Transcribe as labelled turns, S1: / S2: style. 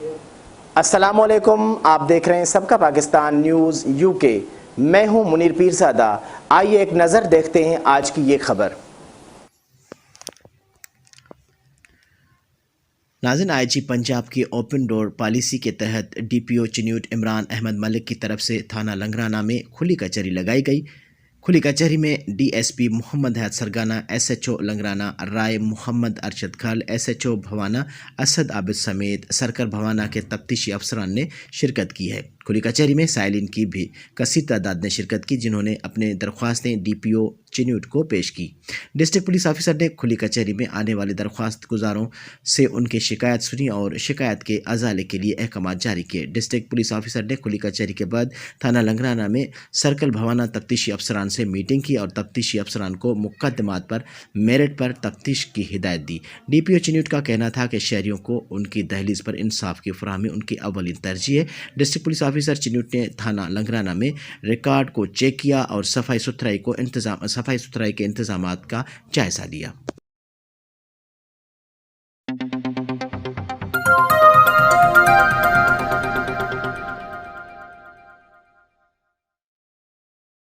S1: السلام علیکم، آپ دیکھ رہے ہیں سب کا پاکستان نیوز یو کے۔ میں ہوں منیر پیرزادہ۔ آئیے ایک نظر دیکھتے ہیں آج کی یہ خبر۔ ناظرین، آئی جی پنجاب کی اوپن ڈور پالیسی کے تحت ڈی پی او چنیوٹ عمران احمد ملک کی طرف سے تھانہ لنگرانہ میں کھلی کچہری لگائی گئی۔ کھلی کچہری میں ڈی ایس پی محمد حیات سرگانہ، ایس ایچ او لنگرانہ رائے محمد ارشد خال، ایس ایچ او بھوانہ اسد عابد سمیت سرکل بھوانہ کے تفتیشی افسران نے شرکت کی ہے۔ کھلی کچہری میں سائلین کی بھی کثیر تعداد نے شرکت کی، جنہوں نے اپنے درخواستیں ڈی پی او چنیوٹ کو پیش کی۔ ڈسٹرکٹ پولیس آفیسر نے کھلی کچہری میں آنے والے درخواست گزاروں سے ان کی شکایت سنی اور شکایت کے ازالے کے لیے احکامات جاری کیے۔ ڈسٹرکٹ پولیس آفیسر نے کھلی کچہری کے بعد تھانہ لنگرانہ میں سرکل بھوانہ تفتیشی افسران سے میٹنگ کی اور تفتیشی افسران کو مقدمات پر میرٹ پر تفتیش کی ہدایت دی۔ ڈی پی او چنیوٹ کا کہنا تھا کہ شہریوں کو ان کی دہلیز پر انصاف کی فراہمی ان کی اولین ترجیح ہے۔ ڈسٹرکٹ پولیس آفیسر چنیوٹ نے تھانہ لنگرانہ میں ریکارڈ کو چیک کیا اور صفائی ستھرائی کے انتظامات کا جائزہ لیا۔